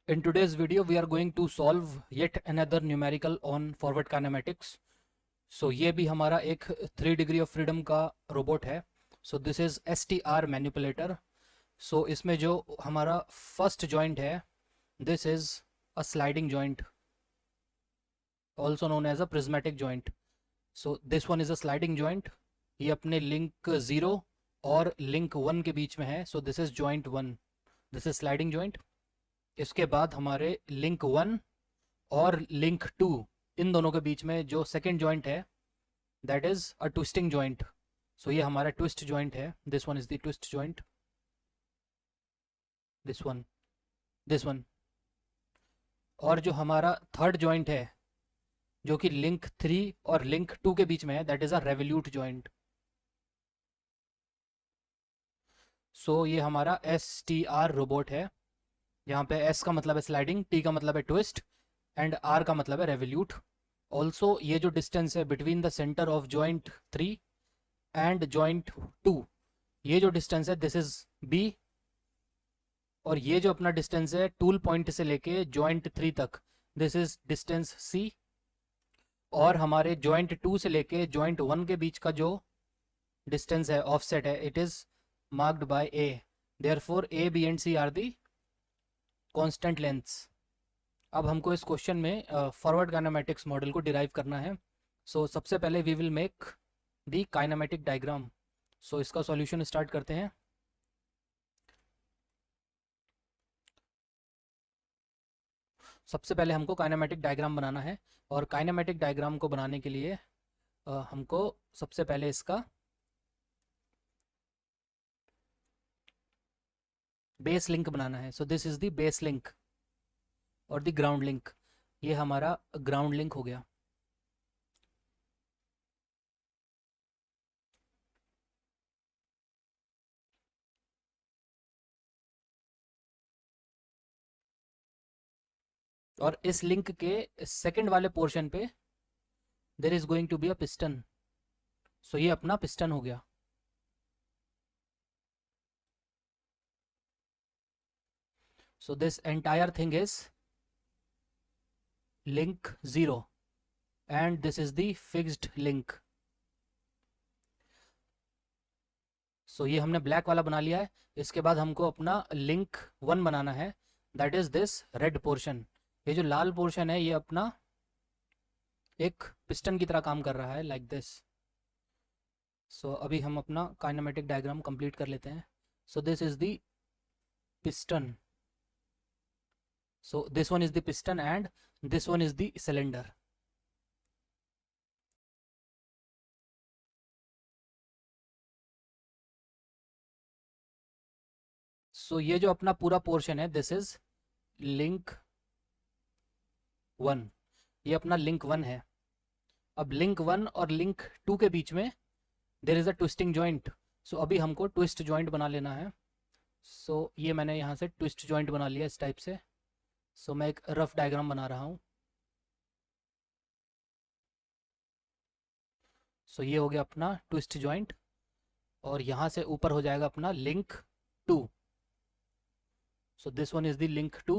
In today's video, we are going to solve yet another numerical on forward kinematics. So ये भी हमारा एक 3 degree of freedom का robot है. So this is STR manipulator. So इसमें जो हमारा फर्स्ट जॉइंट है, this is a sliding joint, also known as a prismatic joint. So this one is a sliding joint. ये अपने लिंक 0 और link 1 के बीच में है. So this is joint 1. This is sliding joint. इसके बाद हमारे लिंक 1 और लिंक 2 इन दोनों के बीच में जो सेकेंड जॉइंट है, that is a twisting joint. So ये हमारा ट्विस्ट जॉइंट है. This one is the twist joint. This one. और जो हमारा थर्ड जॉइंट है, जो कि लिंक 3 और लिंक 2 के बीच में है, that is a revolute joint. So ये हमारा STR रोबोट है. यहाँ पे S का मतलब है स्लाइडिंग, T का मतलब है ट्विस्ट एंड R का मतलब है रेवोल्यूट. ऑल्सो ये जो डिस्टेंस है between the centre of joint 3 and joint 2, ये जो डिस्टेंस है दिस इज B. और ये जो अपना डिस्टेंस है टूल पॉइंट से लेके जॉइंट 3 तक, दिस इज डिस्टेंस C. और हमारे जॉइंट 2 से लेके जॉइंट 1 के बीच का जो डिस्टेंस है, ऑफसेट है, it is marked by A. Therefore A, B and C are the constant lengths. अब हमको इस क्वेश्चन में फॉरवर्ड काइनेमेटिक्स मॉडल को डिराइव करना है. सो सबसे पहले we will make the kinematic diagram. So इसका सॉल्यूशन स्टार्ट करते हैं. सबसे पहले हमको काइनेमेटिक डायग्राम बनाना है, और काइनेमेटिक डायग्राम को बनाने के लिए हमको सबसे पहले इसका बेस लिंक बनाना है. So this is the base link और द ग्राउंड लिंक. ये हमारा ग्राउंड लिंक हो गया. और इस लिंक के सेकंड वाले पोर्शन पे there is going to be a piston. So ये अपना पिस्टन हो गया. So this entire thing is link 0 and this is the fixed link. So ये हमने ब्लैक वाला बना लिया है. इसके बाद हमको अपना लिंक 1 बनाना है, that is this red portion. ये जो लाल पोर्शन है, ये अपना एक पिस्टन की तरह काम कर रहा है, लाइक दिस. सो अभी हम अपना काइनेमेटिक डायग्राम कंप्लीट कर लेते हैं. So this is the piston. So this one is the piston and this one is the cylinder. So ये जो अपना पूरा पोर्शन है, this is link 1. ये अपना link 1 है. अब link 1 और link 2 के बीच में there is a twisting joint. So अभी हमको twist joint बना लेना है. So ये मैंने यहाँ से twist joint बना लिया इस टाइप से. सो मैं एक रफ डायग्राम बना रहा हूँ. सो ये हो गया अपना ट्विस्ट जॉइंट, और यहाँ से ऊपर हो जाएगा अपना link 2. So this one is the link 2.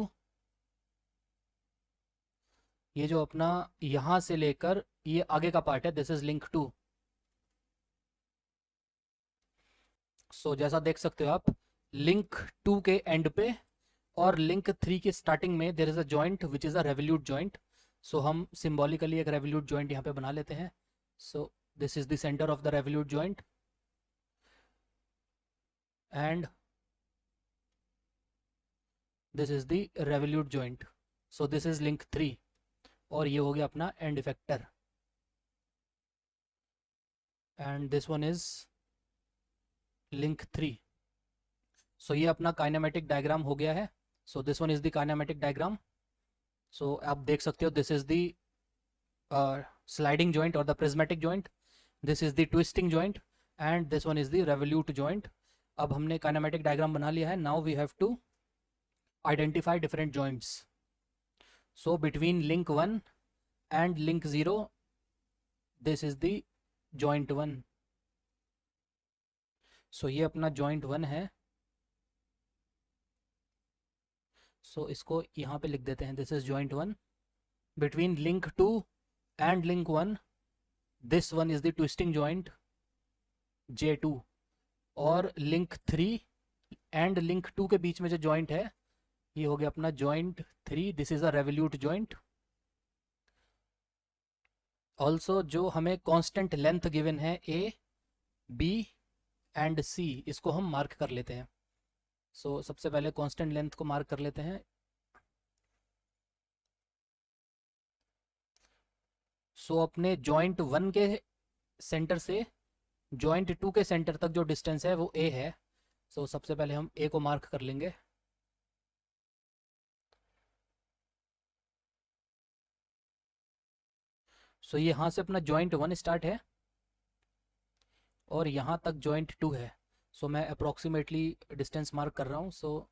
ये जो अपना यहाँ से लेकर ये आगे का पार्ट है, दिस इज लिंक 2. सो जैसा देख सकते हो आप, लिंक 2 के एंड पे और लिंक 3 के स्टार्टिंग में there is a joint which is a revolute joint. So हम सिंबॉलिकली एक रेवोल्यूट जॉइंट यहाँ पे बना लेते हैं. So this is the centre of the revolute joint and this is the revolute joint. So this is link 3 और ये हो गया अपना end effector. And this one is link 3. So ये अपना काइनेमेटिक डायग्राम हो गया है. So this one is the kinematic diagram. So आप देख सकते हो, this is the sliding joint और the prismatic joint. This is the twisting joint and this one is the revolute joint. अब हमने काइनेमेटिक डायग्राम बना लिया है. Now we have to identify different joints. So between link 1 and link 0, this is the joint 1. सो ये अपना joint 1 है. सो इसको यहाँ पे लिख देते हैं, this is joint 1 between link 2 and link 1. This one is the twisting joint J2, और link 3 and link 2 के बीच में जो joint है ये हो गया अपना joint 3. This is a revolute joint. Also जो हमें constant length given है A, B and C, इसको हम मार्क कर लेते हैं. So सबसे पहले constant length को मार्क कर लेते हैं. सो अपने जॉइंट 1 के सेंटर से जॉइंट 2 के सेंटर तक जो डिस्टेंस है वो ए है. सो सबसे पहले हम ए को मार्क कर लेंगे. सो यहाँ से अपना जॉइंट 1 स्टार्ट है और यहाँ तक जॉइंट 2 है. सो मैं अप्रॉक्सीमेटली डिस्टेंस मार्क कर रहा हूँ. सो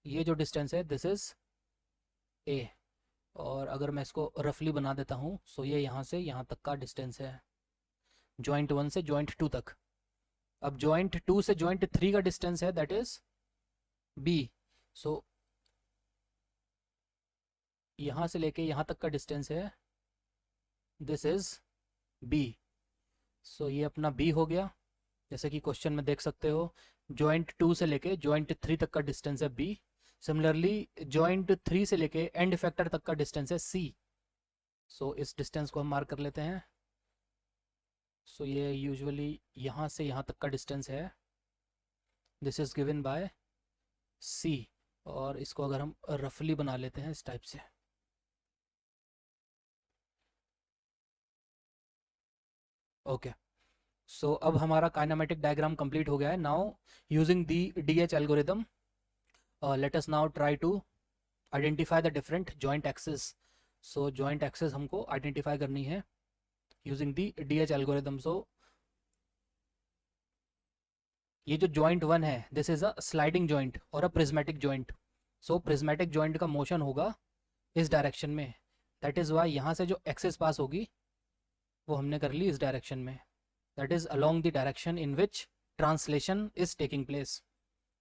ये जो डिस्टेंस है दिस इज़ ए, और अगर मैं इसको रफली बना देता हूँ सो ये यहाँ से यहाँ तक का डिस्टेंस है जॉइंट 1 से जॉइंट 2 तक. अब जॉइंट 2 से जॉइंट 3 का डिस्टेंस है दैट इज बी. सो यहाँ से लेके यहाँ तक का डिस्टेंस है दिस इज बी. सो ये अपना बी हो गया. जैसे कि क्वेश्चन में देख सकते हो जॉइंट 2 से लेके जॉइंट 3 तक का डिस्टेंस है बी. सिमिलरली जॉइंट 3 से लेके एंड इफेक्टर तक का डिस्टेंस है सी. सो इस डिस्टेंस को हम मार्क कर लेते हैं. सो ये यूजुअली यहाँ से यहाँ तक का डिस्टेंस है, दिस इज गिवन बाय सी. और इसको अगर हम रफली बना लेते हैं इस टाइप से, ओके. सो अब हमारा काइनेमेटिक डायग्राम कंप्लीट हो गया है. Now using the DH algorithm let us now try to identify the different joint axes. So joint axes हमको identify करनी है using the DH algorithm. So ये जो joint 1 है this is a sliding joint और a prismatic joint. So prismatic joint का motion होगा इस डायरेक्शन में. that is why यहाँ से जो axis पास होगी वो हमने कर ली इस डायरेक्शन में. that is along the direction in which translation is taking place.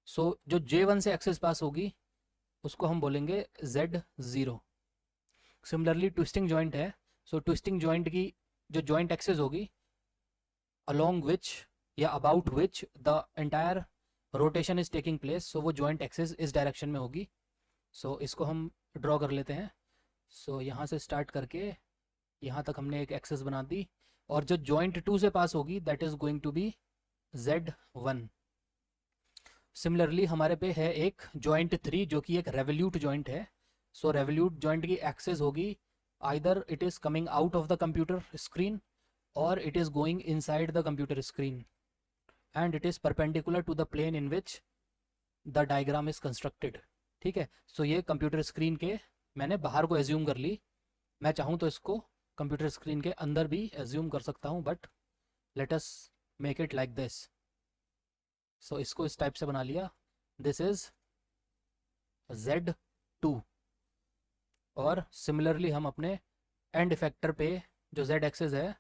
सो जो J1 से एक्सेस पास होगी उसको हम बोलेंगे Z0. सिमिलरली ट्विस्टिंग जॉइंट है. सो ट्विस्टिंग जॉइंट की जो जॉइंट एक्सेस होगी अलोंग विच या about which the entire rotation is taking place, so वो जॉइंट एक्सेस इस डायरेक्शन में होगी. सो इसको हम ड्रॉ कर लेते हैं. सो यहाँ से स्टार्ट करके यहाँ तक हमने एक एक्सेस बना दी, और जो जॉइंट 2 से पास होगी that is going to be Z1. Similarly हमारे पे है एक जॉइंट 3 जो कि एक रेवोल्यूट जॉइंट है. सो रेवोल्यूट जॉइंट की एक्सेस होगी either it is coming out of the computer screen और it is going inside the computer screen, and it is perpendicular to the plane in which the diagram is constructed. ठीक है. सो ये computer screen के मैंने बाहर को assume कर ली. मैं चाहूँ तो इसको कंप्यूटर स्क्रीन के अंदर भी एज्यूम कर सकता हूँ, but let us make it like this. So इसको इस टाइप से बना लिया. This is Z2. और सिमिलरली हम अपने एंड इफेक्टर पे जो Z एक्सिस है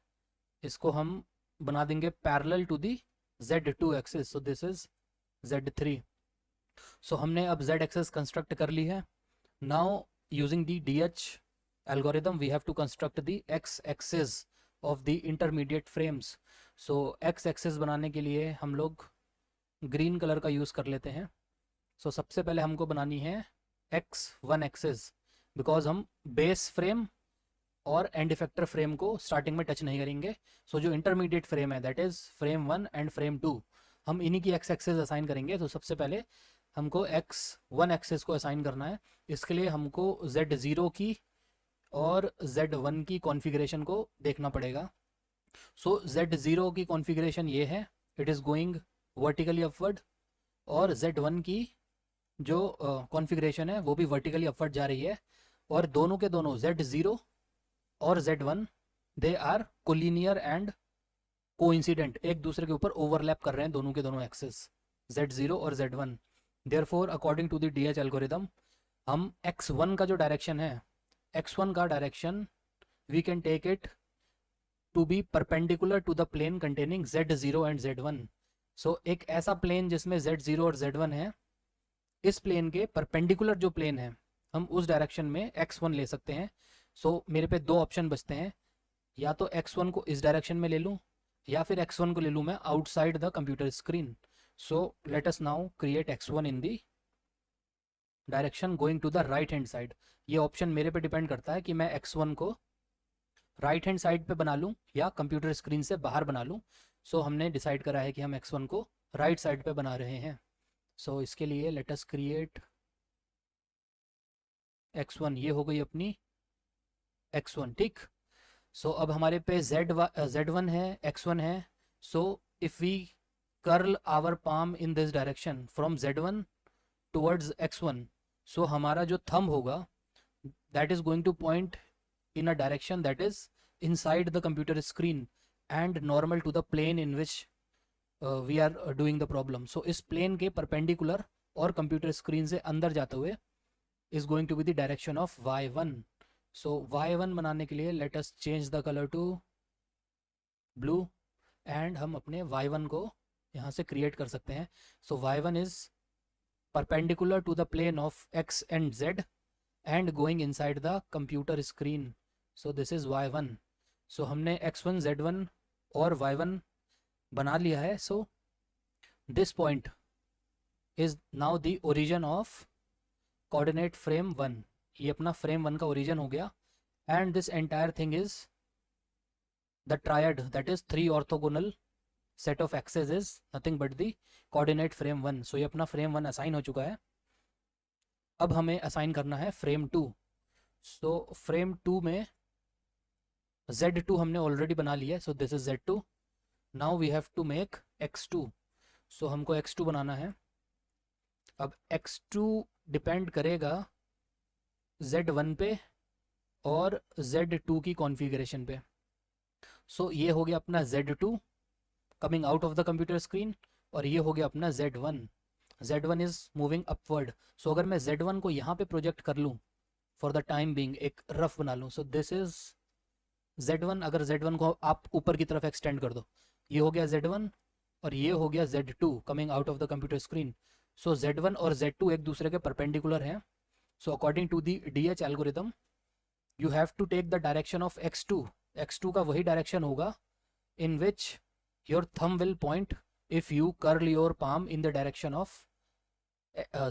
इसको हम बना देंगे parallel to the Z2 axis. So this is Z3. So हमने अब Z एक्सिस कंस्ट्रक्ट कर ली है. Now using the DH algorithm we have to construct the X axis of the intermediate frames. So X axis बनाने के लिए हम लोग ग्रीन कलर का यूज़ कर लेते हैं. सो सबसे पहले हमको बनानी है X1 एक्सिस, बिकॉज हम बेस फ्रेम और एंड इफेक्टर फ्रेम को स्टार्टिंग में टच नहीं करेंगे. सो जो इंटरमीडिएट फ्रेम है that is frame 1 and frame 2 हम इन्हीं की X एक्सिस असाइन करेंगे. तो सबसे पहले हमको X1 एक्सिस को असाइन करना है. इसके लिए हमको Z0 की और Z1 की कॉन्फ़िगरेशन को देखना पड़ेगा. सो Z0 की कॉन्फ़िगरेशन ये है, it is going vertically upward, और Z1 की जो कॉन्फ़िगरेशन है वो भी वर्टिकली अपवर्ड जा रही है. और दोनों के दोनों Z0 और Z1 they are collinear and coincident, एक दूसरे के ऊपर ओवरलैप कर रहे हैं दोनों के दोनों एक्सेस Z0 और Z1. Therefore according to the DH algorithm हम X1 का जो डायरेक्शन है, X1 का direction we can take it to be perpendicular to the plane containing Z0 and Z1. So एक ऐसा प्लेन जिसमें Z0 और Z1 है, इस प्लेन के परपेंडिकुलर जो प्लेन है हम उस डायरेक्शन में x1 ले सकते हैं। सो मेरे पे दो ऑप्शन बचते हैं, या तो x1 को इस डायरेक्शन में ले लूँ, या फिर x1 को ले लूँ मैं outside the computer screen. So let us now create x1 in the direction going to the right hand side. ये ऑप्शन मेरे पे डिपेंड करता है कि मैं x1 को राइट हैंड साइड पे बना लूँ या कंप्यूटर स्क्रीन से बाहर बना लूँ। सो हमने डिसाइड करा है कि हम x1 को राइट साइड पे बना रहे हैं। सो इसके लिए लेट अस क्रिएट x1। ये हो गई अपनी x1, ठीक। सो अब हमारे पे z1 है, x1 है। So if we curl our palm in this direction from z1 towards x1, so हमारा जो थंब होगा that is going to point in a direction that is inside the computer screen and normal to the plane in which we are doing the problem. So इस plane के perpendicular और computer screen से अंदर जाते हुए is going to be the direction of y1. So y1 बनाने के लिए let us change the color to blue and हम अपने y1 को यहाँ से create कर सकते हैं. So y1 is perpendicular to the plane of x and z and going inside the computer screen. So this is y1. So हमने x1, z1 और y1 बना लिया है. So this point is now the origin of coordinate frame 1. ये अपना frame 1 का origin हो गया. And this entire thing is the triad, that is 3 orthogonal set of axes is nothing but the coordinate frame 1. So ये अपना frame 1 assign हो चुका है. अब हमें assign करना है frame 2. So frame 2 में Z2 हमने ऑलरेडी बना लिया है. So this is Z2. Now we have to make X2. So हमको X2 बनाना है. अब X2 डिपेंड करेगा Z1 पे और Z2 की कॉन्फ़िगरेशन पे. सो ये हो गया अपना Z2 coming out of the computer screen, और ये हो गया अपना Z1. Z1 is moving upward. सो अगर मैं Z1 को यहाँ पे प्रोजेक्ट कर लूँ फॉर द टाइम बीइंग, एक रफ बना लूँ. सो दिस इज Z1. अगर Z1 को आप ऊपर की तरफ एक्सटेंड कर दो, ये हो गया Z1 और ये हो गया Z2 coming out of the computer screen. So Z1 और Z2 एक दूसरे के परपेंडिकुलर हैं. So according to the DH algorithm you have to take the direction of X2. X2 का वही डायरेक्शन होगा in which your thumb will point if you curl your palm in the direction of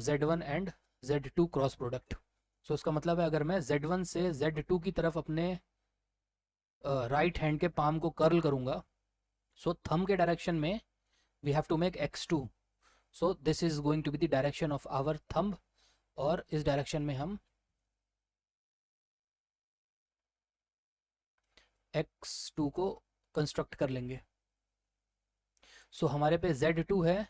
Z1 and Z2 cross product. So इसका मतलब है अगर मैं Z1 से Z2 की तरफ अपने राइट हैंड के पाम को कर्ल करूंगा, सो थंब के डायरेक्शन में we have to make X2. So this is going to be the direction of our thumb, और इस डायरेक्शन में हम X2 को कंस्ट्रक्ट कर लेंगे. सो हमारे पे Z2 है,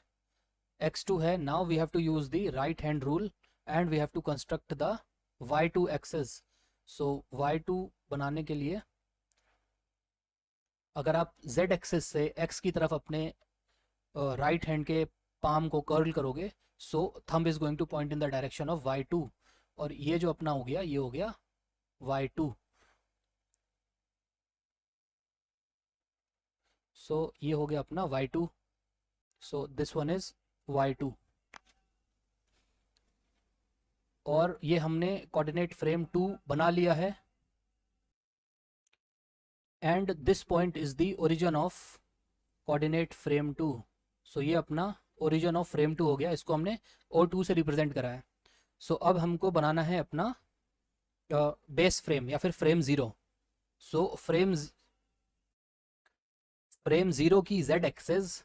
X2 है. Now we have to use the right hand rule and we have to construct the Y2 axes. So Y2 बनाने के लिए अगर आप Z एक्सेस से X की तरफ अपने राइट हैंड के पाम को कर्ल करोगे, so thumb is going to point in the direction of Y2, और ये जो अपना हो गया ये हो गया Y2. सो ये हो गया अपना Y2. So this one is Y2, और ये हमने कोऑर्डिनेट फ्रेम 2 बना लिया है. And this point is the origin of coordinate frame 2. सो ये अपना ओरिजिन ऑफ फ्रेम 2 हो गया. इसको हमने O2 से रिप्रेजेंट करा है. सो अब हमको बनाना है अपना बेस फ्रेम या फिर फ्रेम 0. सो फ्रेम 0 की Z एक्सेस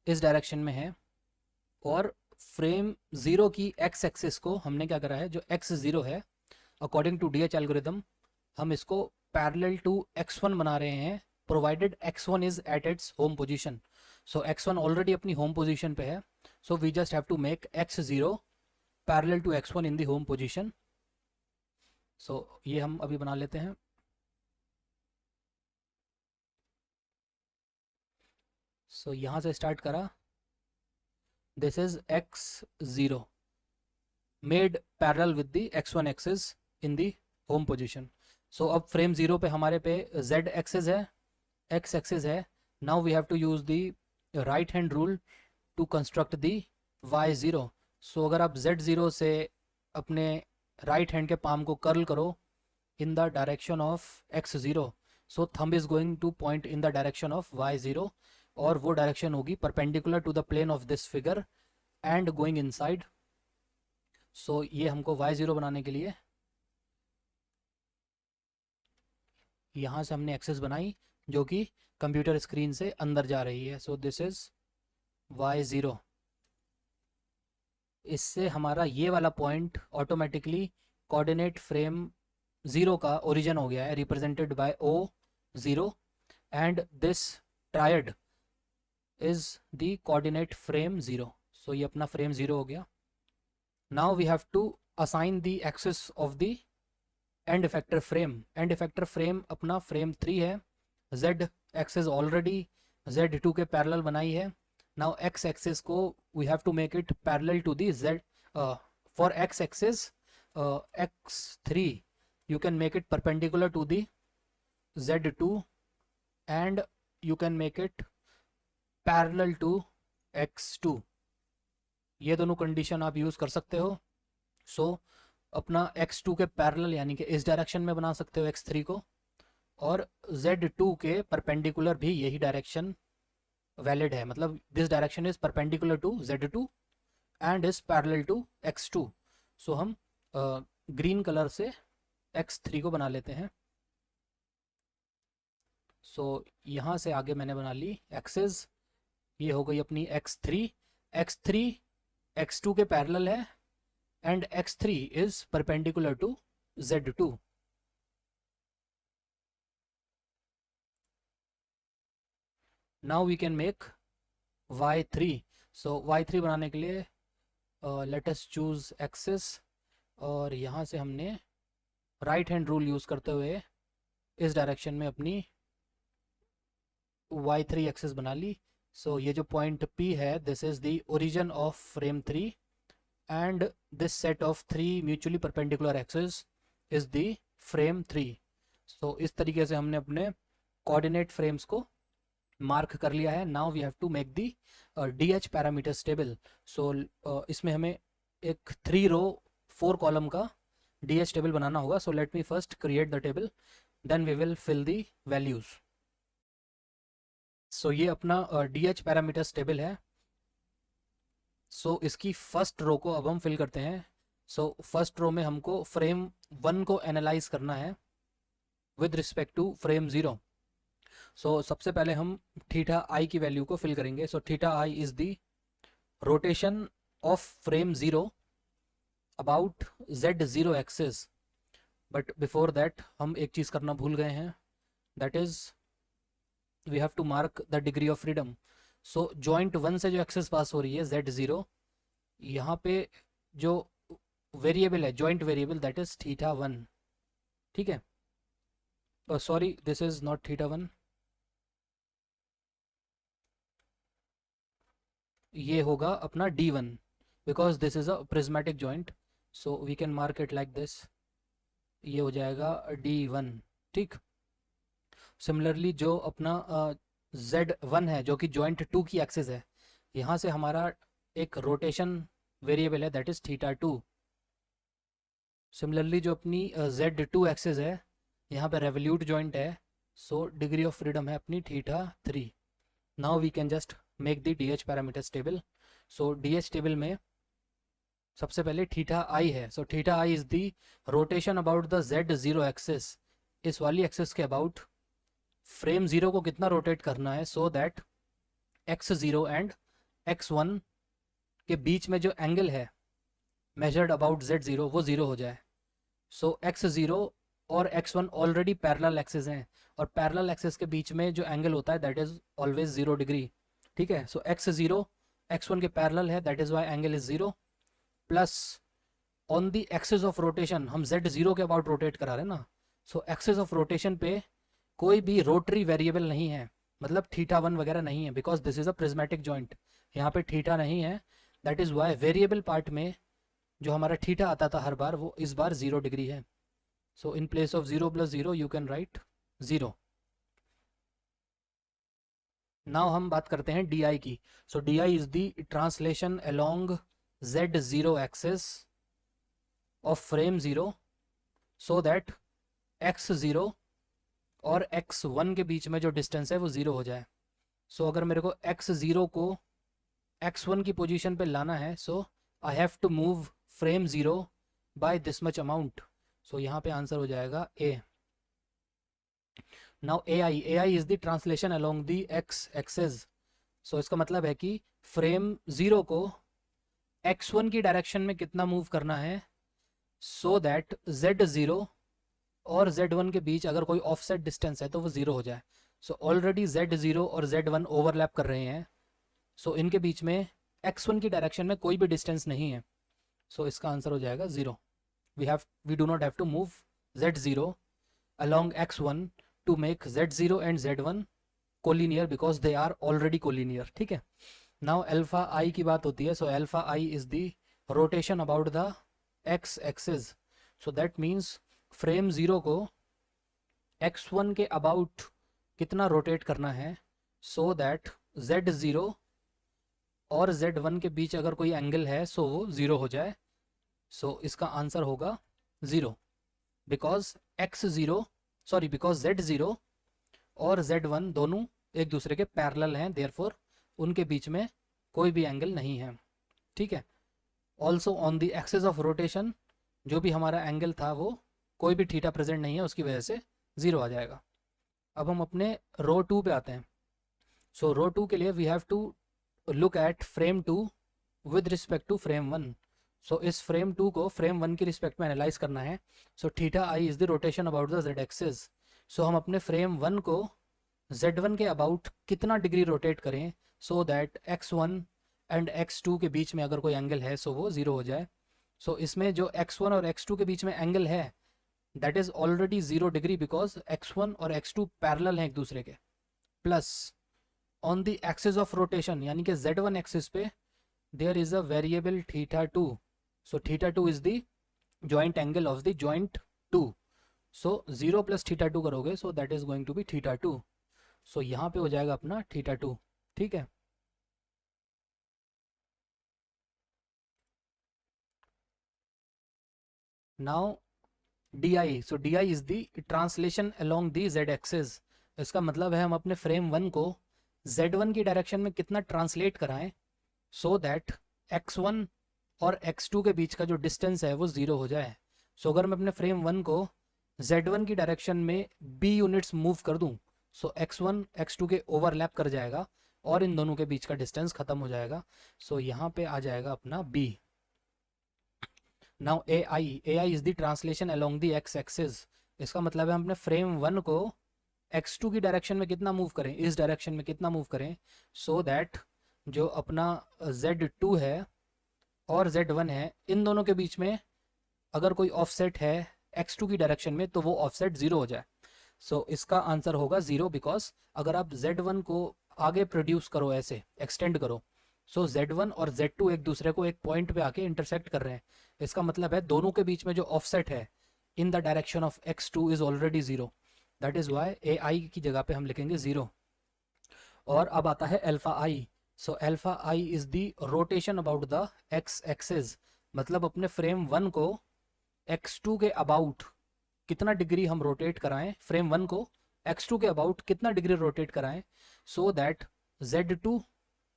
इस डायरेक्शन में है, और फ्रेम 0 की X एक्सेस को हमने क्या करा है, जो X0 है अकॉर्डिंग टू DH एल्गोरिथम हम इसको पैरेलल टू X1 बना रहे हैं, provided X1 is at its home position. So X1 already अपनी होम पोजीशन पे है. So we just have to make X0 parallel to X1 in the home position. So ये हम अभी बना लेते हैं. सो यहाँ से स्टार्ट करा. This is X0 made parallel with the X1 axis in the home position. So अब फ्रेम 0 पे हमारे पे Z एक्सिस है, X एक्सिस है. Now we have to use the right hand rule to construct the Y0. So अगर आप Z0 से अपने राइट हैंड के पाम को कर्ल करो in the direction of x0, so thumb is going to point in the direction of y0, और वो डायरेक्शन होगी perpendicular to the plane of this figure and going inside. So ये हमको y0 बनाने के लिए यहाँ से हमने एक्सेस बनाई जो कि कंप्यूटर स्क्रीन से अंदर जा रही है। So this is y0। इससे हमारा ये वाला पॉइंट ऑटोमेटिकली कोऑर्डिनेट फ्रेम 0 का ओरिजिन हो गया है, represented by O0, and this triad is the coordinate frame 0। So ये अपना फ्रेम 0 हो गया। Now we have to assign the axis of the end effector frame. End effector frame अपना frame 3 है। z एक्सिस ऑलरेडी z2 के parallel बनाई है। Now x axis को we have to make it parallel to the z। For x axis x3 you can make it perpendicular to the z2 and you can make it parallel to x2। ये दोनों condition आप use कर सकते हो। सो अपना x2 के parallel यानी कि इस डायरेक्शन में बना सकते हो x3 को, और z2 के परपेंडिकुलर भी यही डायरेक्शन वैलिड है, मतलब this direction is perpendicular to z2 and is parallel to x2। So हम ग्रीन कलर से x3 को बना लेते हैं। सो यहाँ से आगे मैंने बना ली एक्सेस, ये हो गई अपनी x3। x3 x2 के पैरेलल है and x3 is perpendicular to z2। Now we can make y3। So y3 बनाने के लिए लेट अस चूज एक्सेस, और यहाँ से हमने राइट हैंड रूल यूज़ करते हुए इस डायरेक्शन में अपनी y3 एक्सेस बना ली। सो ये जो पॉइंट P है, this is the origin of frame 3 and this set of 3 mutually perpendicular axes is the frame 3। So इस तरीके से हमने अपने कोऑर्डिनेट फ्रेम्स को मार्क कर लिया है। Now we have to make the DH parameters table. So इसमें हमें एक 3 रो 4 कॉलम का DH टेबल बनाना होगा। So let me first create the table, then we will fill the values. So ये अपना DH पैरामीटर्स टेबल है। सो इसकी फर्स्ट रो को अब हम फिल करते हैं। सो फर्स्ट रो में हमको फ्रेम 1 को एनालाइज करना है विद रिस्पेक्ट टू फ्रेम 0। सो सबसे पहले हम थीटा आई की वैल्यू को फिल करेंगे। So theta I is the rotation of frame 0 about z0 axis. But before that हम एक चीज़ करना भूल गए हैं, that is we have to mark the degree of freedom. So joint 1 से जो एक्सिस पास हो रही है z0, यहाँ पे जो वेरिएबल है जॉइंट वेरिएबल दैट इज θ1। ठीक है, सॉरी दिस इज नॉट θ1, ये होगा अपना d1 because this is a prismatic joint. So we can mark it like this, ये हो जाएगा d1। ठीक, सिमिलरली जो अपना z1 है जो कि जॉइंट 2 की एक्सिस है, यहाँ से हमारा एक रोटेशन वेरिएबल है दैट इज θ2। सिमिलरली जो अपनी z2 एक्सिस है, यहाँ पे रेवोल्यूट जॉइंट है, सो डिग्री ऑफ फ्रीडम है अपनी θ3। Now we can just make the DH parameters table. So DH table में सबसे पहले थीटा आई है। So theta I is the rotation about the z0 axis, इस वाली एक्सिस के अबाउट फ्रेम 0 को कितना रोटेट करना है सो दैट x0 एंड x1 के बीच में जो एंगल है मेजर्ड अबाउट z0 वो 0 हो जाए। सो x0 और x1 ऑलरेडी पैरेलल एक्सिस हैं, और पैरेलल एक्सिस के बीच में जो एंगल होता है दैट इज ऑलवेज 0 डिग्री। ठीक है, सो x0 x1 के पैरेलल है, that is why angle is 0, plus on the axis of rotation हम z0 के अबाउट रोटेट करा रहे हैं ना। सो एक्सिस ऑफ रोटेशन पे कोई भी रोटरी वेरिएबल नहीं है, मतलब θ1 वगैरह नहीं है, because this is a prismatic joint, यहाँ पे थीटा नहीं है। That is why variable part में जो हमारा थीटा आता था हर बार, वो इस बार 0 डिग्री है। So in place of 0 + 0 you can write 0। Now हम बात करते हैं DI की। So DI is the translation along z0 axis of frame 0 so that x0 और x1 के बीच में जो डिस्टेंस है वो 0 हो जाए। सो अगर मेरे को x0 को x1 की पोजीशन पे लाना है, so I have to move frame 0 by this much amount. So यहाँ पे आंसर हो जाएगा A। Now AI is the translation along the x axis. So इसका मतलब है कि फ्रेम 0 को x1 की डायरेक्शन में कितना मूव करना है सो दैट Z0 और Z1 के बीच अगर कोई ऑफसेट डिस्टेंस है तो वो 0 हो जाए। सो ऑलरेडी Z0 और Z1 ओवरलैप कर रहे हैं, सो इनके बीच में x1 की डायरेक्शन में कोई भी डिस्टेंस नहीं है। सो इसका आंसर हो जाएगा 0। We do not have to move Z0 along x1 to make Z0 and Z1 collinear because they are already collinear. ठीक है, नाउ अल्फा आई की बात होती है। So alpha I is the rotation about the x axis. So that means frame 0 को x1 के about कितना rotate करना है सो दैट Z0 और Z1 के बीच अगर कोई एंगल है सो वो 0 हो जाए। सो इसका आंसर होगा 0 बिकॉज बिकॉज Z0 और Z1 दोनों एक दूसरे के पैरेलल हैं, देयरफॉर उनके बीच में कोई भी एंगल नहीं है। ठीक है, also on the axis of rotation जो भी हमारा एंगल था वो कोई भी थीटा प्रेजेंट नहीं है, उसकी वजह से 0 आ जाएगा। अब हम अपने रो 2 पे आते हैं। सो रो 2 के लिए we have to look at frame 2 with respect to frame 1। So इस फ्रेम 2 को फ्रेम 1 की रिस्पेक्ट में एनालाइज करना है। So theta I is the rotation about the Z axis. So हम अपने फ्रेम 1 को Z1 के अबाउट कितना डिग्री रोटेट करें so that x1 and x2 के बीच में अगर कोई एंगल है सो वो 0 हो जाए। सो इसमें जो x1 और x2 के बीच में एंगल है that is already 0 degree because x1 और x2 पैरेलल हैं एक दूसरे के। Plus on the axis of rotation यानी कि Z1 एक्सिस पे there is a variable theta 2। So theta 2 is the joint angle of the joint 2। So 0 plus theta 2 करोगे so that is going to be theta 2। So यहाँ पे हो जाएगा अपना theta 2। ठीक है, now DI। So DI is the translation along the Z axis. इसका मतलब है हम अपने फ्रेम 1 को Z1 की डायरेक्शन में कितना ट्रांसलेट कराएं सो दैट x1 और x2 के बीच का जो डिस्टेंस है वो 0 हो जाए। सो अगर मैं अपने फ्रेम 1 को Z1 की डायरेक्शन में b यूनिट्स मूव कर दूं सो x1 x2 के ओवरलैप कर जाएगा और इन दोनों के बीच का डिस्टेंस खत्म हो जाएगा। सो यहाँ पे आ जाएगा अपना b। Now AI is the translation along the x axis. इसका मतलब है हम अपने फ्रेम 1 को x2 की डायरेक्शन में कितना मूव करें, इस डायरेक्शन में कितना मूव करें सो दैट जो अपना Z2 है और Z1 है इन दोनों के बीच में अगर कोई ऑफसेट है x2 की डायरेक्शन में तो वो ऑफसेट 0 हो जाए। सो इसका आंसर होगा 0 बिकॉज अगर आप Z1 को आगे प्रोड्यूस करो, ऐसे एक्सटेंड करो, सो Z1 और Z2 एक दूसरे को एक पॉइंट पे आके इंटरसेक्ट कर रहे हैं। इसका मतलब है दोनों के बीच में जो ऑफसेट है in the direction of x2 is already 0। That is why AI की जगह पे हम लिखेंगे 0। और अब आता है alpha I. So alpha I is the rotation about the x axis. मतलब अपने फ्रेम 1 को x2 के अबाउट कितना डिग्री हम रोटेट कराएं, फ्रेम 1 को x2 के अबाउट कितना डिग्री रोटेट कराएं सो दैट Z2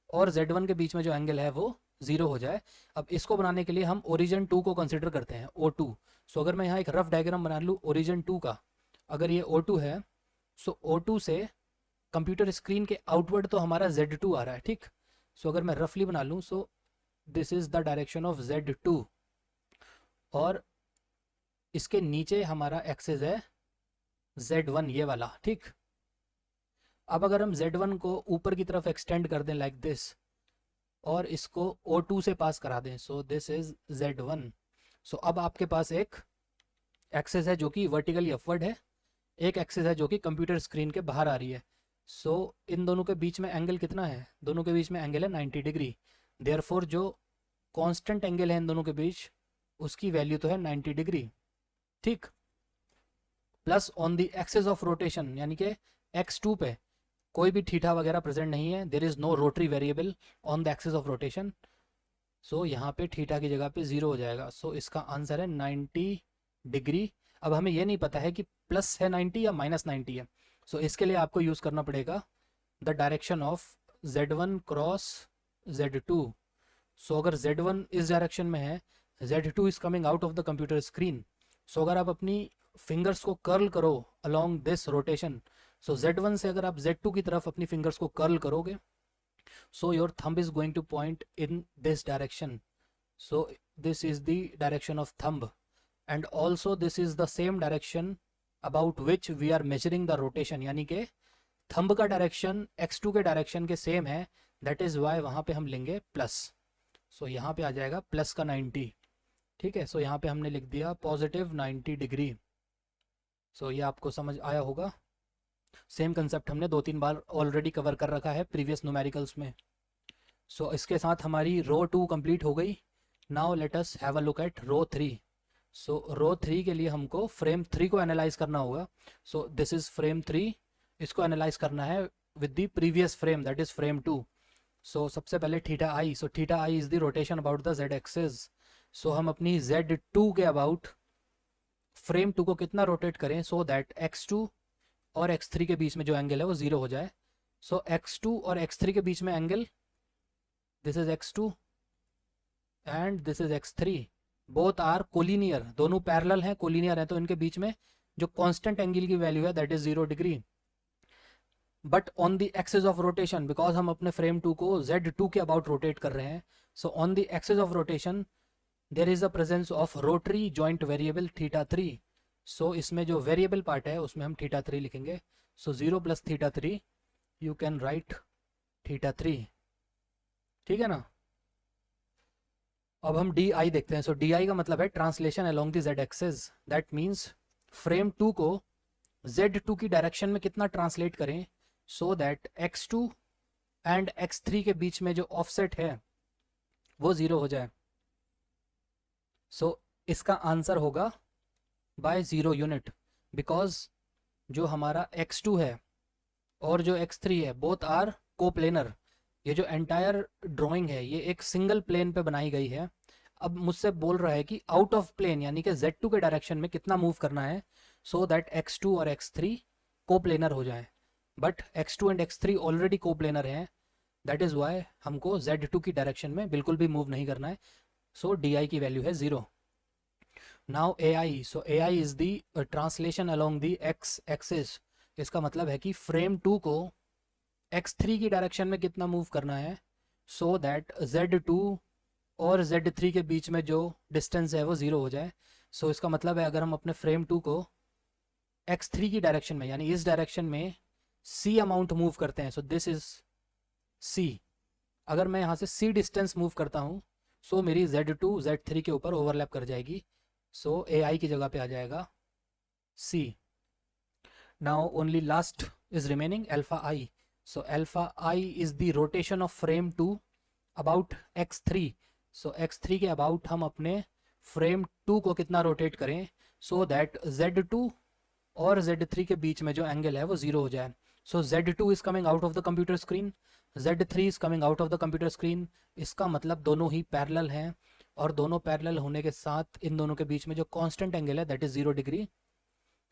और Z1 के बीच में जो एंगल है वो 0 हो जाए। अब इसको बनाने के लिए हम ओरिजिन 2 को कंसिडर करते हैं, O2। सो अगर मैं यहाँ एक रफ डायग्राम बना लूँ ओरिजिन 2 का, अगर ये O2 है सो O2 से कंप्यूटर स्क्रीन के आउटवर्ड तो हमारा Z2 आ रहा है। ठीक, सो अगर मैं रफली बना लूँ सो this is the direction of Z2 और इसके नीचे हमारा एक्सिस है Z1 ये वाला। ठीक, अब अगर हम Z1 को ऊपर की तरफ एक्सटेंड कर दें लाइक दिस और इसको O2 से पास करा दें सो दिस इज Z1। सो अब आपके पास एक एक्सिस है जो कि वर्टिकली अपवर्ड है, एक एक्सिस है जो कि कंप्यूटर स्क्रीन के बाहर आ रही है। सो इन दोनों के बीच में एंगल कितना है, दोनों के बीच में एंगल है 90 डिग्री। देयरफॉर जो कांस्टेंट एंगल है इन दोनों के बीच उसकी वैल्यू तो है 90 डिग्री। ठीक, plus on the axis of rotation यानी कि x2 पे कोई भी थीटा वगैरह प्रेजेंट नहीं है, there is no rotary variable on the axis of rotation. So यहाँ पे थीटा की जगह पे 0 हो जाएगा। सो इसका आंसर है 90 डिग्री। अब हमें ये नहीं पता है कि प्लस है 90 या माइनस 90 है। सो इसके लिए आपको यूज़ करना पड़ेगा the direction of Z1 cross Z2। So अगर Z1 इस डायरेक्शन में है, Z2 is coming out of the computer screen. So अगर आप अपनी फिंगर्स को कर्ल करो along this rotation, so Z1 से अगर आप Z2 की तरफ अपनी फिंगर्स को कर्ल करोगे, so your thumb is going to point in this direction. So this is the direction of thumb, and also this is the same direction about which we are measuring the rotation, यानी कि thumb का direction x2 के direction के same है, that is Y वहाँ पे हम लेंगे प्लस। सो यहाँ पे आ जाएगा प्लस का 90। ठीक है, सो यहाँ पे हमने लिख दिया पॉजिटिव 90 डिग्री। सो ये आपको समझ आया होगा। सेम कंसेप्ट हमने 2-3 बार ऑलरेडी कवर कर रखा है प्रीवियस न्यूमेरिकल्स में। सो इसके साथ हमारी रो 2 कंप्लीट हो गई। Now let us have a look at row 3। So row 3 के लिए हमको फ्रेम 3 को एनालाइज करना होगा। सो दिस इज फ्रेम 3, इसको एनालाइज करना है with the previous frame that is frame 2। So सबसे पहले theta i. So theta I is the rotation about the Z axis. So हम अपनी Z2 के अबाउट फ्रेम 2 को कितना रोटेट करें सो दैट x2 और x3 के बीच में जो एंगल है वो 0 हो जाए। सो x2 और x3 के बीच में angle, this is x2 and this is x3, both are collinear, दोनों पैरेलल हैं, कोलिनियर हैं, तो इनके बीच में जो कांस्टेंट एंगल की वैल्यू है that is 0 degree. But on the axis of rotation, because हम अपने फ्रेम 2 को Z2 के अबाउट रोटेट कर रहे हैं, so on the axis of rotation there is the presence of rotary joint variable theta 3। So इसमें जो वेरिएबल पार्ट है उसमें हम थीटा 3 लिखेंगे। सो 0 plus theta 3, you can right theta 3। ठीक है ना। अब हम डी आई देखते हैं। सो डी आई का मतलब है translation along the Z axis. That means frame 2 को Z2 की डायरेक्शन में कितना ट्रांसलेट करें so that x2 and x3 के बीच में जो ऑफसेट है वो 0 हो जाए। सो इसका आंसर होगा बाय 0 यूनिट, बिकॉज जो हमारा x2 है और जो x3 है बोथ आर कोप्लेनर। ये जो एंटायर ड्राइंग है ये एक सिंगल प्लेन पे बनाई गई है। अब मुझसे बोल रहा है कि आउट ऑफ प्लेन यानी कि Z2 के डायरेक्शन में कितना मूव करना है सो दैट x2 और x3 कोप्लेनर हो जाए। But x2 and x3 already coplanar हैं, दैट इज वाई हमको Z2 की डायरेक्शन में बिल्कुल भी मूव नहीं करना है। सो di की वैल्यू है 0। Now ai, so ai is the translation along the x axis. इसका मतलब है कि फ्रेम 2 को x3 की डायरेक्शन में कितना मूव करना है सो दैट Z2 और Z3 के बीच में जो डिस्टेंस है वो 0 हो जाए। सो इसका मतलब है अगर हम अपने फ्रेम 2 को x3 की डायरेक्शन में यानी इस डायरेक्शन में c अमाउंट मूव करते हैं, सो दिस इज c। अगर मैं यहाँ से c डिस्टेंस मूव करता हूँ सो मेरी Z2 Z3 के ऊपर ओवरलैप कर जाएगी। सो ai की जगह पे आ जाएगा c। Now only last is remaining alpha i। So alpha i is the rotation of frame 2 about x3। So x3 के अबाउट हम अपने फ्रेम 2 को कितना रोटेट करें सो दैट Z2 और Z3 के बीच में जो एंगल है वो 0 हो जाए। सो Z2 is coming out of the computer screen, Z3 is coming out of the computer screen. इसका मतलब दोनों ही पैरेलल हैं, और दोनों पैरेलल होने के साथ इन दोनों के बीच में जो कांस्टेंट एंगल है that is 0 degree.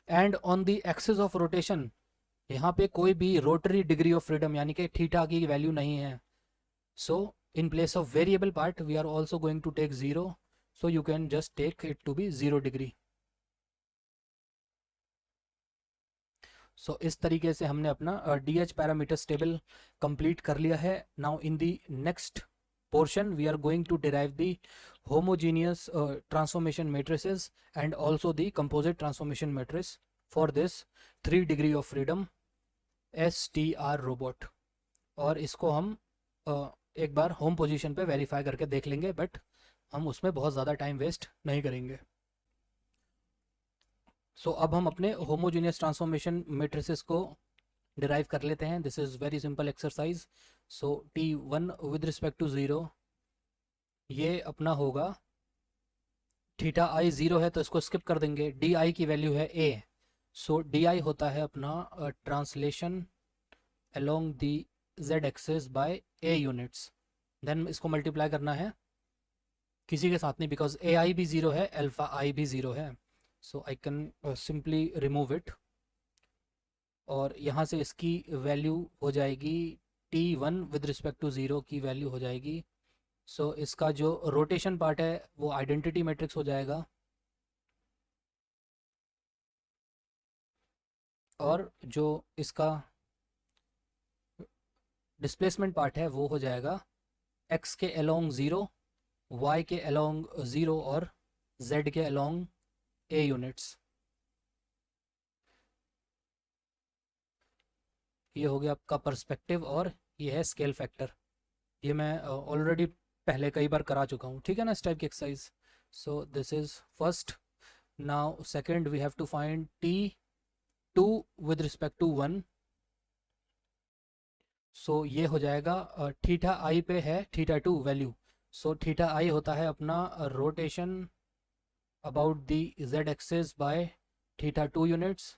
And on the axis of rotation यहाँ पे कोई भी रोटरी डिग्री ऑफ फ्रीडम यानी कि थीटा की वैल्यू नहीं है। सो in place of variable part we are also going to take 0, so you can just take it to be 0 degree। सो इस तरीके से हमने अपना DH पैरामीटर्स टेबल कंप्लीट कर लिया है। Now in the next portion we are going to derive the homogeneous transformation matrices and also the composite transformation matrix for this 3 degree of freedom STR robot। और इसको हम एक बार home position पे verify करके देख लेंगे, बट हम उसमें बहुत ज़्यादा टाइम वेस्ट नहीं करेंगे। सो अब हम अपने होमोजेनियस ट्रांसफॉर्मेशन मैट्रिसेस को डिराइव कर लेते हैं। This is very simple exercise. So T1 with respect to 0 ये अपना होगा थीटा आई 0 है तो इसको स्किप कर देंगे। डी आई की वैल्यू है a। सो डी आई होता है अपना translation along the z axis by a units. Then इसको मल्टीप्लाई करना है किसी के साथ नहीं, बिकॉज ए आई भी ज़ीरो है, अल्फ़ा आई भी ज़ीरो है। So I can simply remove it, और यहाँ से इसकी वैल्यू हो जाएगी T1 with respect to zero की वैल्यू हो जाएगी। सो इसका जो रोटेशन पार्ट है वो आइडेंटिटी मैट्रिक्स हो जाएगा, और जो इसका डिस्प्लेसमेंट पार्ट है वो हो जाएगा x के अलोंग ज़ीरो, y के अलोंग ज़ीरो, और z के अलोंग a यूनिट्स। ये हो गया आपका पर्सपेक्टिव, और ये है स्केल फैक्टर। ये मैं ऑलरेडी पहले कई बार करा चुका हूँ, ठीक है ना, इस टाइप की exercise. So this is first. Now second we have to find T2 with respect to 1। सो ये हो जाएगा थीटा आई पे है θ2 वैल्यू। सो थीटा आई होता है अपना rotation about the z axis by θ2 units.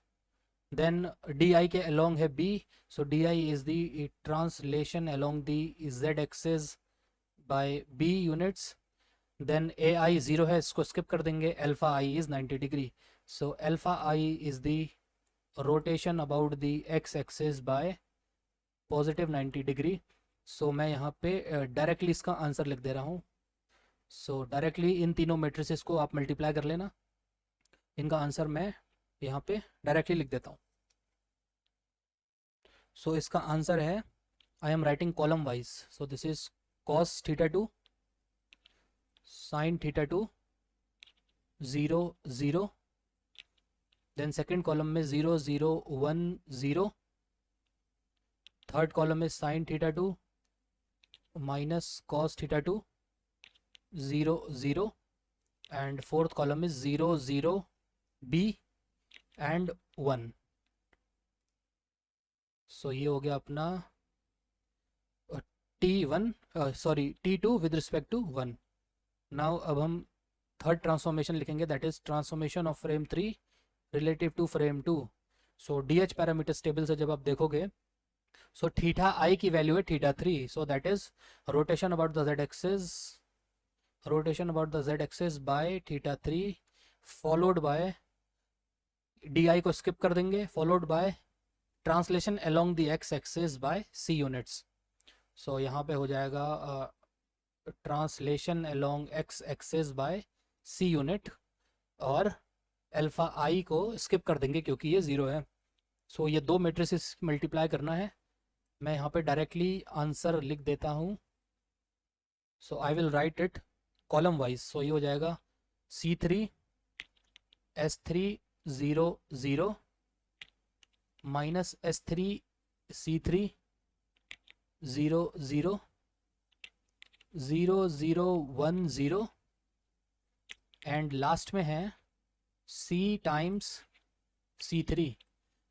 Then d i के अलोंग है b, so d i is the translation along the z axis by b units. Then a i zero है, इसको skip कर देंगे, alpha i is 90 degree. So alpha i is the rotation about the x axis by positive 90 degree. So मैं यहाँ पे directly इसका answer लिख दे रहा हूँ। सो डायरेक्टली इन तीनों मेट्रिसेस को आप मल्टीप्लाई कर लेना, इनका आंसर मैं यहाँ पे डायरेक्टली लिख देता हूँ। सो इसका आंसर है, I am writing column wise, so this is cos θ2, sine θ2, 0 0, then second column में 0 0 1 0, थर्ड कॉलम में sine θ2 minus cos θ2 0 0, and fourth column में 0 0 b एंड 1। सो ये हो गया अपना T2 with respect to 1। Now अब हम थर्ड ट्रांसफॉर्मेशन लिखेंगे, that is transformation of frame 3 relative to frame 2। So DH parameters table से जब आप देखोगे, सो थीटा आई की वैल्यू है θ3, so that is rotation about the z axis by θ3, followed by d i को स्किप कर देंगे, followed by translation along the x axis by c units. So यहाँ पे हो जाएगा translation along x axis by c unit, और alpha i को स्किप कर देंगे क्योंकि ये ज़ीरो है। सो ये दो मैट्रिसेस मल्टीप्लाई करना है, मैं यहाँ पे डायरेक्टली आंसर लिख देता हूँ। So I will write it column wise. So ये हो जाएगा C3 S3 0 0 minus S3 C3 0 0 0 0 1 0, and last में है C टाइम्स C3।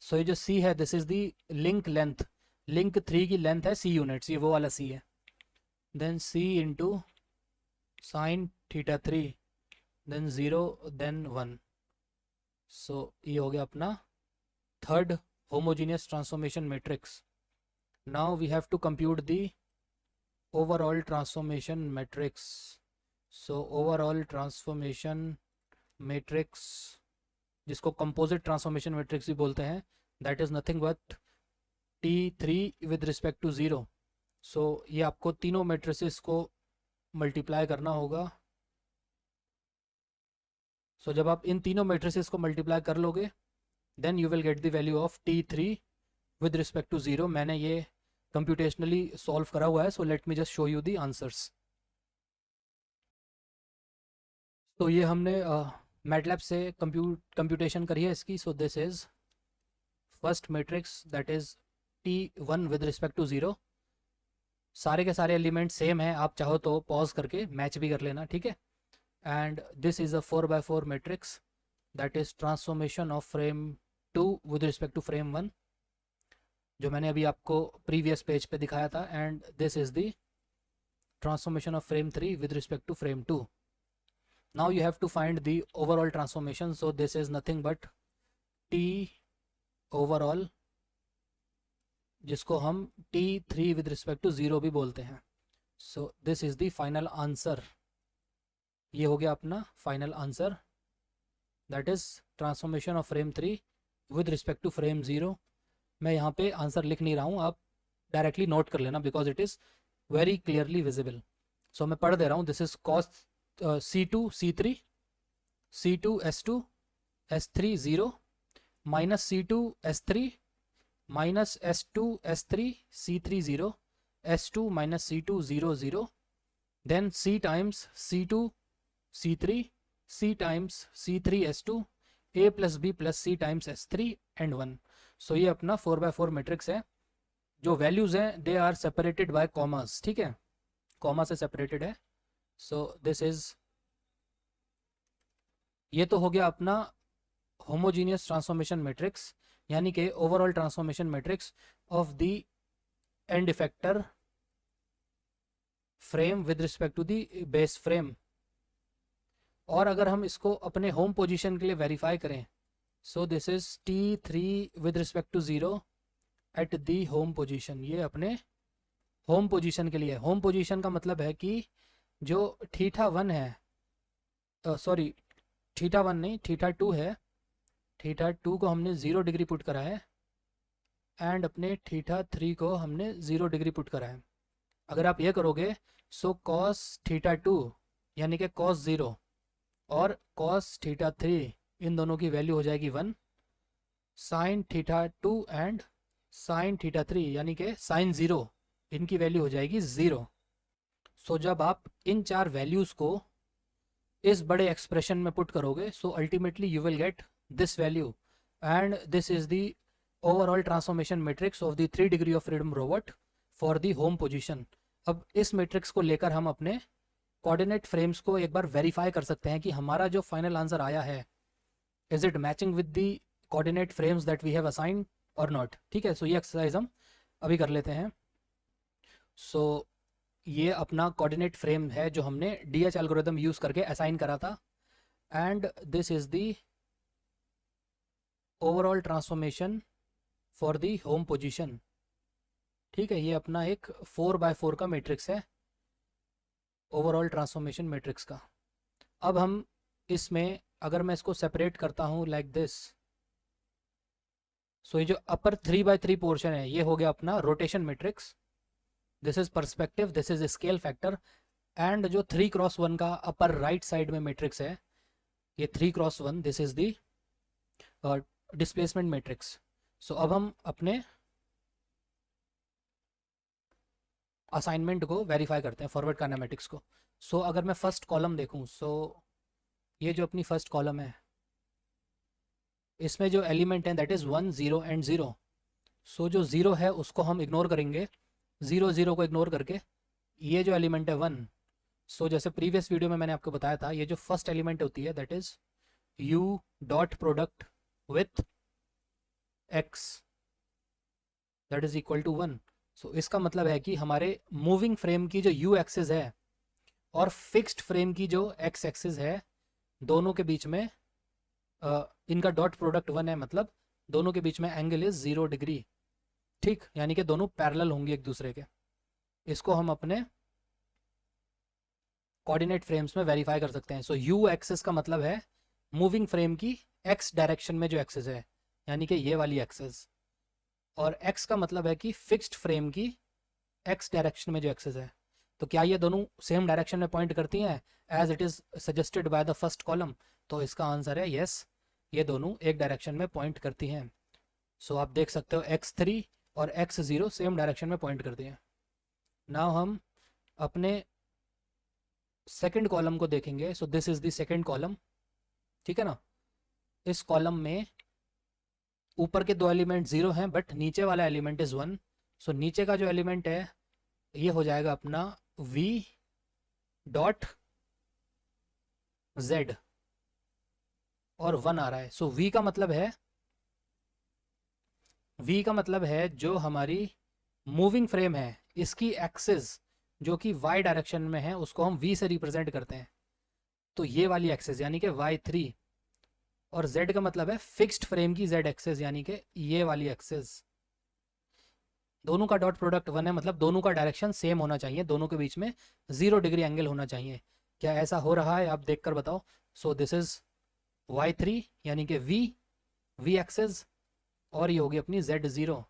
सो ये जो C है, this is the link length, link 3 की लेंथ है C यूनिट्स, ये वो वाला C है। Then C into sine θ3, then 0 then 1। सो ये हो गया अपना third homogeneous transformation matrix. Now we have to compute the overall transformation matrix. So overall transformation matrix, जिसको कंपोजिट ट्रांसफॉर्मेशन मैट्रिक्स भी बोलते हैं, that is nothing but T3 with respect to 0। So ये आपको तीनों मैट्रिसेस को मल्टीप्लाई करना होगा। सो जब आप इन तीनों मैट्रिसेस को मल्टीप्लाई कर लोगे, then you will get the value of T3 with respect to 0। मैंने ये कंप्यूटेशनली सॉल्व करा हुआ है, so let me just show you the answers. तो ये हमने मैटलैब से कंप्यूटेशन करी है इसकी। So this is first matrix, that is T1 with respect to 0। सारे के सारे एलिमेंट सेम है, आप चाहो तो पॉज करके मैच भी कर लेना, ठीक है। And this is a 4x4 matrix, that is transformation of frame 2 with respect to frame 1, जो मैंने अभी आपको प्रीवियस पेज पे दिखाया था। And this is the transformation of frame 3 with respect to frame 2। Now you have to find the overall transformation. So this is nothing but T overall, जिसको हम T3 with respect to 0 भी बोलते हैं। So this is the final answer. ये हो गया अपना final answer, that is transformation of frame 3 with respect to frame 0। मैं यहाँ पे आंसर लिख नहीं रहा हूँ, आप डायरेक्टली नोट कर लेना because it is very clearly visible. So मैं पढ़ दे रहा हूँ, this is cos C2 C3 C2 S2 S3 0 minus C2 S3 minus S2 S3 C3 0 S2 minus C2 0 0 then C times C2 C3 C times C3 S2 A plus B plus C times S3 and 1। सो ये अपना 4x4 matrix है। जो values हैं they are separated by commas, ठीक है, comma से separated है। So this is, ये तो हो गया अपना होमोजीनियस ट्रांसफॉर्मेशन मैट्रिक्स, यानी कि overall transformation matrix of the end effector frame with respect to the base frame. और अगर हम इसको अपने होम पोजीशन के लिए वेरीफाई करें, so this is T3 with respect to 0 at the home position. ये अपने होम पोजीशन के लिए, होम पोजीशन का मतलब है कि जो θ1 है, सॉरी θ1 नहीं θ2 है, θ2 को हमने 0 डिग्री पुट करा है एंड अपने θ3 को हमने 0 डिग्री पुट करा है। अगर आप ये करोगे सो cos θ2 यानी कि cos 0 और cos θ3 इन दोनों की वैल्यू हो जाएगी 1, sin θ2 एंड sin θ3 यानी कि sin 0 इनकी वैल्यू हो जाएगी 0। सो जब आप इन चार वैल्यूज़ को इस बड़े एक्सप्रेशन में पुट करोगे, so ultimately you will get this value and this is the overall transformation matrix of the 3 degree of freedom robot for the home position. अब इस मैट्रिक्स को लेकर हम अपने कोऑर्डिनेट फ्रेम्स को एक बार वेरीफाई कर सकते हैं कि हमारा जो फाइनल आंसर आया है is it matching with the coordinate frames that we have assigned और नॉट। ठीक है, सो ये एक्सरसाइज हम अभी कर लेते हैं। सो ये अपना कोऑर्डिनेट फ्रेम है जो हमने DH एल्गोरिथम यूज करके असाइन करा था and this is the overall transformation for the home position. ठीक है, ये अपना एक 4x4 का मैट्रिक्स है, ओवरऑल ट्रांसफॉर्मेशन मैट्रिक्स का। अब हम इसमें अगर मैं इसको सेपरेट करता हूँ लाइक दिस, सो ये जो अपर 3x3 पोर्शन है ये हो गया अपना rotation matrix, this is perspective, this is scale factor and जो 3x1 का अपर राइट साइड में मैट्रिक्स है ये 3x1, this is the displacement matrix. So अब हम अपने असाइनमेंट को वेरीफाई करते हैं, फॉरवर्ड काइनेमेटिक्स को। सो अगर मैं फर्स्ट कॉलम देखूं, सो ये जो अपनी फर्स्ट कॉलम है इसमें जो एलिमेंट है दैट इज़ 1 0 एंड 0। सो जो 0 है उसको हम इग्नोर करेंगे, 0 0 को इग्नोर करके ये जो एलिमेंट है 1। सो जैसे प्रीवियस वीडियो में मैंने आपको बताया था, ये जो फर्स्ट एलिमेंट होती है that is u dot product with x that is equal to 1। So इसका मतलब है कि हमारे मूविंग फ्रेम की जो u एक्सिस है और फिक्स्ड फ्रेम की जो x एक्सिस है दोनों के बीच में इनका डॉट प्रोडक्ट 1 है, मतलब दोनों के बीच में एंगल इज 0 डिग्री। ठीक, यानी कि दोनों पैरेलल होंगे एक दूसरे के। इसको हम अपने कोऑर्डिनेट फ्रेम्स में वेरीफाई कर सकते हैं। सो यू एक्सिस का मतलब है मूविंग फ्रेम की एक्स डायरेक्शन में जो एक्सिस है, यानी कि ये वाली एक्सिस, और एक्स का मतलब है कि फिक्स्ड फ्रेम की एक्स डायरेक्शन में जो एक्सिस है। तो क्या ये दोनों सेम डायरेक्शन में पॉइंट करती हैं as it is suggested by the first column? तो इसका आंसर है यस, ये दोनों एक डायरेक्शन में पॉइंट करती हैं। सो आप देख सकते हो x3 और x0 सेम डायरेक्शन में पॉइंट करती हैं। नाउ हम अपने सेकंड कॉलम को देखेंगे। सो this is the second column, ठीक है ना। इस कॉलम में ऊपर के दो एलिमेंट 0 हैं बट नीचे वाला एलिमेंट इज़ 1। सो नीचे का जो एलिमेंट है ये हो जाएगा अपना v डॉट z और 1 आ रहा है। सो v का मतलब है जो हमारी मूविंग फ्रेम है इसकी एक्सिस जो कि y डायरेक्शन में है उसको हम v से रिप्रेजेंट करते हैं। तो ये वाली एक्सिस यानी कि y3, और z का मतलब है फिक्स्ड फ्रेम की z एक्सिस यानी कि ये वाली एक्सिस। दोनों का डॉट प्रोडक्ट 1 है, मतलब दोनों का डायरेक्शन सेम होना चाहिए, दोनों के बीच में 0 डिग्री एंगल होना चाहिए। क्या ऐसा हो रहा है, आप देख कर बताओ। सो दिस इज y3 यानी कि v एक्सेस, और ये होगी अपनी z0।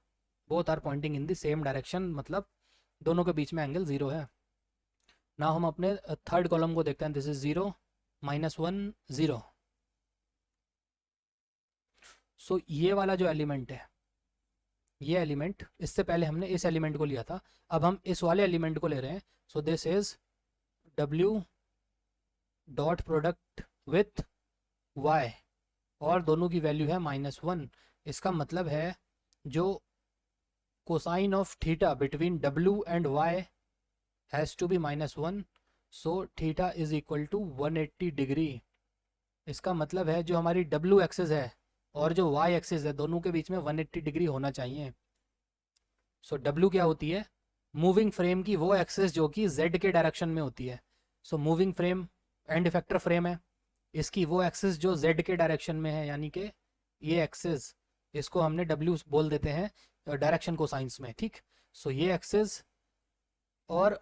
Both are pointing in the same direction, मतलब दोनों के बीच में एंगल 0 है ना। हम अपने थर्ड कॉलम को देखते हैं। This is 0 -1 0। सो ये वाला जो एलिमेंट है, ये एलिमेंट, इससे पहले हमने इस एलिमेंट को लिया था, अब हम इस वाले एलिमेंट को ले रहे हैं। So this is w dot product with y, और दोनों की वैल्यू है -1। इसका मतलब है जो cosine of theta between w and y has to be -1, so theta is equal to 180 degree. इसका मतलब है जो हमारी w एक्सिस है और जो y एक्सिस है, दोनों के बीच में 180 डिग्री होना चाहिए। सो w क्या होती है, मूविंग फ्रेम की वो एक्सिस जो कि z के डायरेक्शन में होती है। So moving frame end effector frame है, इसकी वो एक्सिस जो z के डायरेक्शन में है, यानी कि ये एक्सिस, इसको हमने w बोल देते हैं डायरेक्शन को साइंस में, ठीक। सो ये एक्सिस और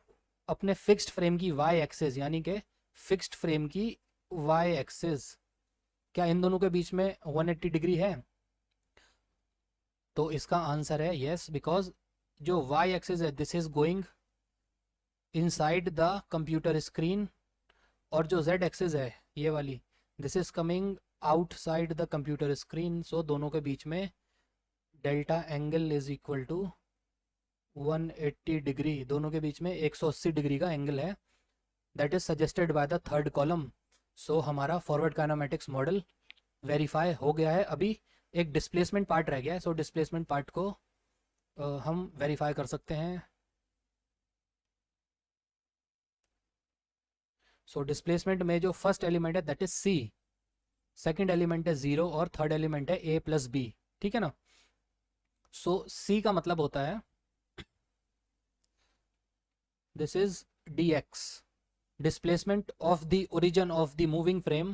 अपने फिक्स्ड फ्रेम की y एक्सिस, यानी कि फिक्स्ड फ्रेम की y एक्सिस, क्या इन दोनों के बीच में 180 डिग्री है? तो इसका आंसर है यस, बिकॉज जो y एक्सिस है this is going inside the computer screen, और जो z एक्सिस है ये वाली, this is coming outside the computer screen. So दोनों के बीच में delta angle is equal to 180 degree, दोनों के बीच में 180 डिग्री का एंगल है। That is suggested by the third column. So हमारा फॉरवर्ड काइनेमेटिक्स मॉडल वेरीफाई हो गया है। अभी एक डिस्प्लेसमेंट पार्ट रह गया है, सो डिस्प्लेसमेंट पार्ट को हम वेरीफाई कर सकते हैं। सो डिस्प्लेसमेंट में जो फर्स्ट एलिमेंट है that is c, second element है 0 और थर्ड एलिमेंट है a प्लस b, ठीक है ना। सो c का मतलब होता है this is dx, displacement of the origin of the moving frame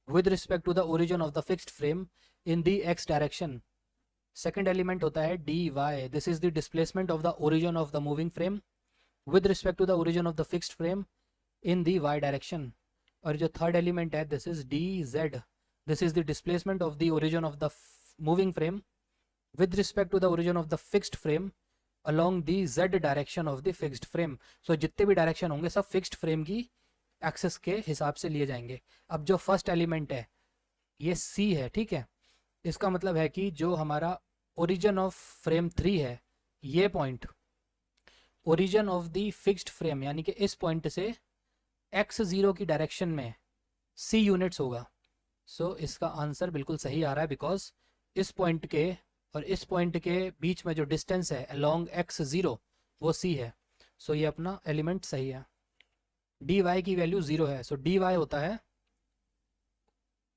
with respect to the origin of the fixed frame in the x direction. Second element होता है dy, this is the displacement of the origin of the moving frame with respect to the origin of the fixed frame in the y direction. और जो third element है this is dz, this is the displacement of the origin of the moving frame with respect to the origin of the fixed frame along the z direction of the fixed frame. So जितने भी direction होंगे सब fixed frame की access के हिसाब से लिए जाएंगे। अब जो फर्स्ट एलिमेंट है ये c है, ठीक है। इसका मतलब है कि जो हमारा ओरिजिन ऑफ फ्रेम 3 है, ये point origin of the fixed frame, यानी कि इस पॉइंट से x0 की डायरेक्शन में c यूनिट्स होगा। सो इसका आंसर बिल्कुल सही आ रहा है, बिकॉज इस पॉइंट के और इस पॉइंट के बीच में जो डिस्टेंस है अलोंग x0 वो c है। सो ये अपना एलिमेंट सही है। dy की वैल्यू 0 है, सो dy होता है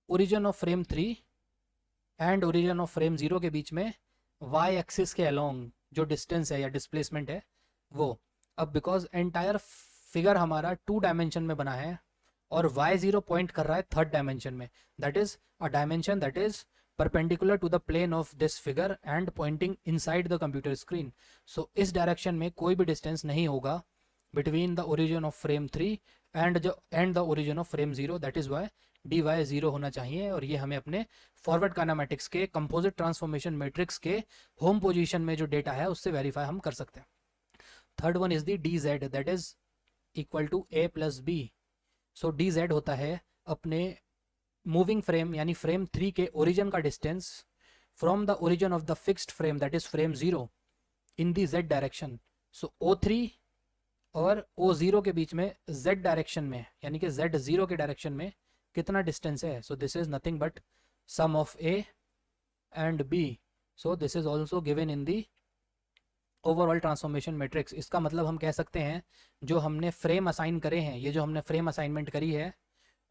origin of frame 3 and origin of frame 0 के बीच में y एक्सिस के अलोंग जो डिस्टेंस है या डिस्प्लेसमेंट है वो। अब बिकॉज एंटायर फिगर हमारा 2 डायमेंशन में बना है और y0 पॉइंट कर रहा है 3rd डायमेंशन में, that is a dimension that is perpendicular to the plane of this figure and pointing inside the computer screen. So इस डायरेक्शन में कोई भी डिस्टेंस नहीं होगा between the origin of frame 3 and the origin of frame 0, that is y dy 0 होना चाहिए। और ये हमें अपने फॉरवर्ड काइनेमेटिक्स के कंपोजिट ट्रांसफॉर्मेशन मैट्रिक्स के होम पोजीशन में जो डेटा है उससे वेरीफाई हम कर सकते हैं। Third one is the dz, that is equal to a plus b। So dz होता है अपने मूविंग फ्रेम यानी फ्रेम 3 के ओरिजिन का distance from the origin of the fixed frame that is frame 0 in the z direction. So O3 और O0 के बीच में z डायरेक्शन में, यानी कि z0 के डायरेक्शन में कितना डिस्टेंस है। So this is nothing but sum of a and b। So this is also given in the overall transformation matrix. इसका मतलब हम कह सकते हैं जो हमने फ्रेम असाइन करे हैं, ये जो हमने फ्रेम असाइनमेंट करी है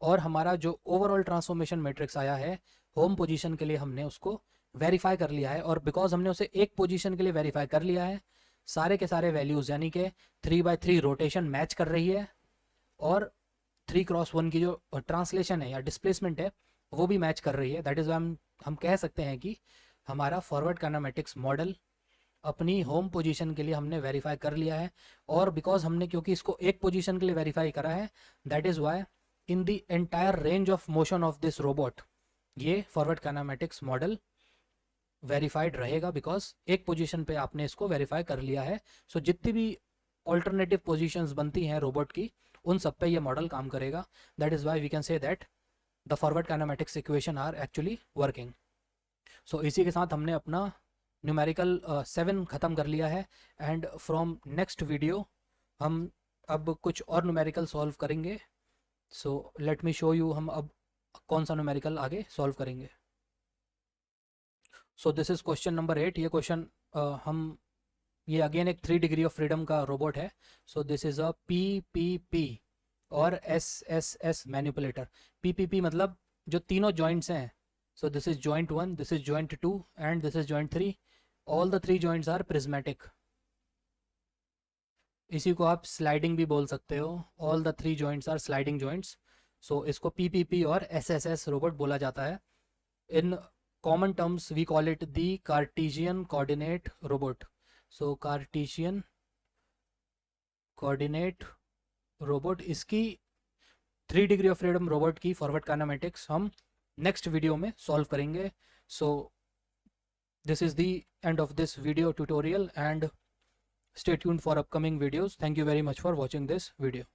और हमारा जो ओवरऑल ट्रांसफॉर्मेशन मैट्रिक्स आया है होम पोजीशन के लिए, हमने उसको वेरीफाई कर लिया है। और बिकॉज हमने उसे एक पोजीशन के लिए वेरीफाई कर लिया है, सारे के सारे वैल्यूज़ यानी कि 3/3 रोटेशन मैच कर रही है और 3x1 की जो ट्रांसलेशन है या डिस्प्लेसमेंट है वो भी मैच कर रही है। दैट इज़ हम कह सकते हैं कि हमारा फॉरवर्ड काइनेमेटिक्स मॉडल अपनी होम पोजीशन के लिए हमने वेरीफाई कर लिया है, और बिकॉज हमने क्योंकि इसको एक पोजीशन के लिए वेरीफाई करा है, that is Y in the entire range of motion of this robot ये फॉरवर्ड काइनेमेटिक्स मॉडल वेरीफाइड रहेगा, बिकॉज एक पोजीशन पे आपने इसको वेरीफाई कर लिया है। सो जितनी भी ऑल्टरनेटिव पोजीशंस बनती हैं रोबोट की, उन सब पे ये मॉडल काम करेगा। That is why we can say that the forward kinematics equation are actually working. So इसी के साथ हमने अपना न्यूमेरिकल 7 ख़त्म कर लिया है, एंड फ्रॉम नेक्स्ट वीडियो हम अब कुछ और न्यूमेरिकल सॉल्व करेंगे। So let me show you हम अब कौन सा न्यूमेरिकल आगे सॉल्व करेंगे। So this is question number 8। ये क्वेश्चन ये अगेन एक 3 डिग्री ऑफ फ्रीडम का रोबोट है। So this is a PPP और SSS मैनिपुलेटर। PPP मतलब जो तीनों जॉइंट्स हैं, so this is joint 1, this is joint 2 and this is joint 3। All the 3 joints are prismatic. इसी को आप स्लाइडिंग भी बोल सकते हो, all the 3 joints are sliding joints. So इसको PPP और SSS रोबोट बोला जाता है। In common terms we call it the Cartesian coordinate robot. So Cartesian coordinate robot, इसकी 3 डिग्री ऑफ फ्रीडम रोबोट की फॉरवर्ड काइनेमेटिक्स हम नेक्स्ट वीडियो में solve करेंगे। So this is the end of this video tutorial, and stay tuned for upcoming videos. Thank you very much for watching this video.